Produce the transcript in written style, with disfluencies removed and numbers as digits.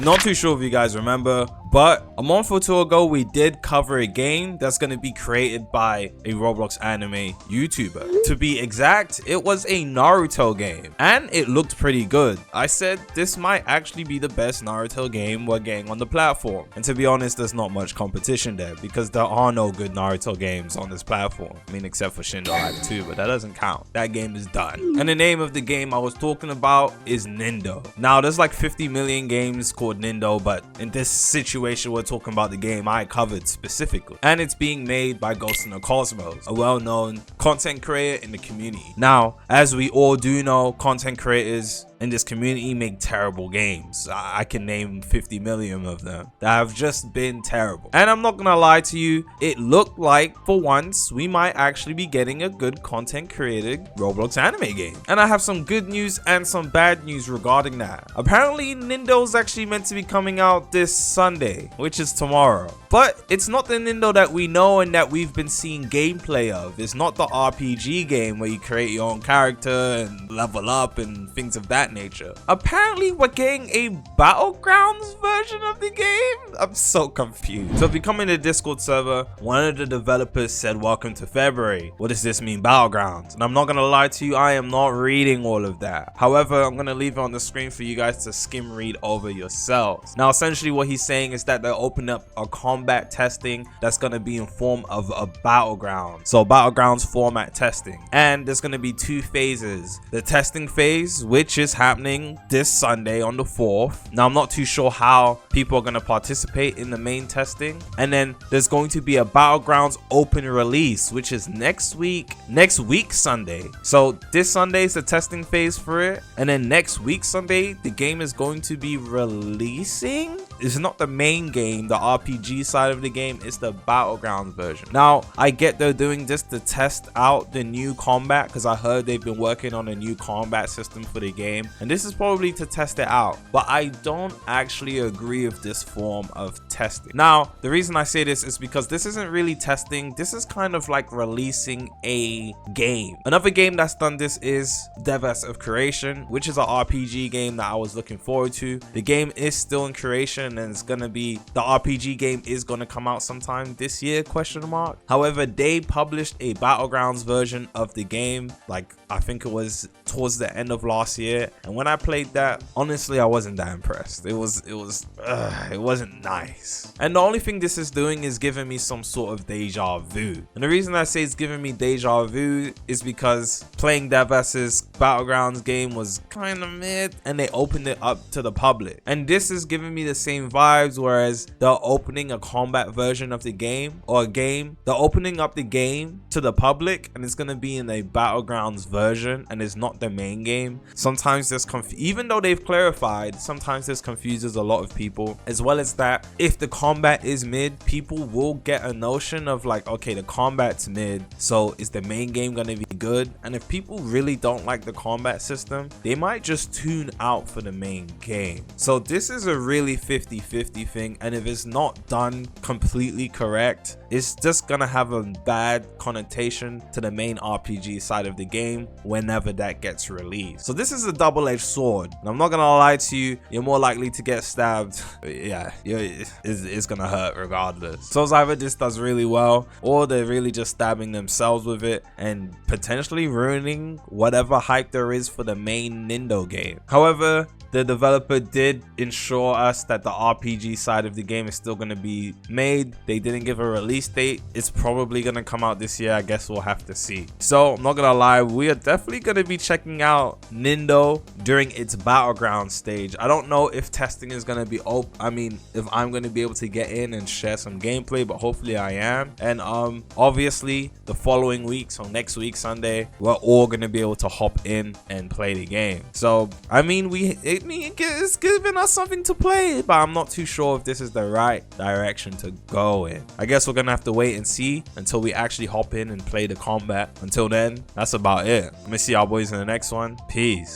Not too sure if you guys remember, but a month or two ago we did cover a game that's going to be created by a Roblox anime YouTuber. To be exact, it was a Naruto game and it looked pretty good. I said this might actually be the best Naruto game we're getting on the platform, and to be honest, there's not much competition there because there are no good Naruto games on this platform. I mean, except for Nindo Leaks 2, but that doesn't count. That game is done. And the name of the game I was talking about is Nindo. Now there's like 50 million games called Nindo, but in this situation we're talking about the game I covered specifically, and it's being made by Ghost in the Cosmos, a well-known content creator in the community. Now, as we all do know, content creators in this community make terrible games. I can name 50 million of them that have just been terrible, and I'm not gonna lie to you, it looked like for once we might actually be getting a good content created Roblox anime game. And I have some good news and some bad news regarding that. Apparently Nindo's actually meant to be coming out this Sunday, which is tomorrow, but it's not the Nindo that we know and that we've been seeing gameplay of. It's not the RPG game where you create your own character and level up and things of that nature. Apparently we're getting a Battlegrounds version of the game. I'm so confused. So if you come in the Discord server, one of the developers said welcome to February. What does this mean, Battlegrounds? And I'm not gonna lie to you, I am not reading all of that. However, I'm gonna leave it on the screen for you guys to skim read over yourselves. Now essentially what he's saying is that they're opening up a combat testing that's gonna be in form of a battleground. So Battlegrounds format testing, and there's gonna be two phases. The testing phase, which is happening this Sunday on the 4th. Now I'm not too sure how people are going to participate in the main testing, and then there's going to be a Battlegrounds open release, which is next week Sunday. So this Sunday is the testing phase for it, and then next week Sunday the game is going to be releasing. It's not the main game, the RPG side of the game, it's the Battlegrounds version. Now I get they're doing this to test out the new combat, because I heard they've been working on a new combat system for the game, and this is probably to test it out, but I don't actually agree with this form of testing. Now the reason I say this is because this isn't really testing, this is kind of like releasing a game. Another game that's done this is Dev of Creation, which is an RPG game that I was looking forward to. The game is still in creation, and it's gonna be, the RPG game is gonna come out sometime this year, question mark. However, they published a Battlegrounds version of the game, like I think it was towards the end of last year, and when I played that, honestly I wasn't that impressed. It wasn't nice, and the only thing this is doing is giving me some sort of deja vu. And the reason I say it's giving me deja vu is because playing that versus Battlegrounds game was kind of mid, and they opened it up to the public, and this is giving me the same vibes. Whereas they're opening a combat version of the game, or a game, they're opening up the game to the public, and it's gonna be in a Battlegrounds version, and it's not the main game. Sometimes this even though they've clarified, sometimes this confuses a lot of people. As well as that, if the combat is mid, people will get a notion of like, okay, the combat's mid, so is the main game gonna be good? And if people really don't like the combat system, they might just tune out for the main game. So this is a really 50-50 thing, and if it's not done completely correct, it's just gonna have a bad connotation to the main RPG side of the game whenever that gets released. So this is a double-edged sword, and I'm not gonna lie to you, you're more likely to get stabbed. Yeah, it's gonna hurt regardless. So it's either this does really well, or they're really just stabbing themselves with it and potentially ruining whatever hype there is for the main Nindo game. However, the developer did ensure us that the RPG side of the game is still going to be made. They didn't give a release date. It's probably going to come out this year. I guess we'll have to see. So I'm not going to lie, we are definitely going to be checking out Nindo during its Battleground stage. I don't know if testing is going to be open. I mean, if I'm going to be able to get in and share some gameplay, but hopefully I am. And obviously the following week, so next week Sunday, we're all going to be able to hop in and play the game. So I mean, it's giving us something to play, but I'm not too sure if this is the right direction to go in. I guess we're gonna have to wait and see until we actually hop in and play the combat. Until then, that's about it. Let me see y'all boys in the next one. Peace.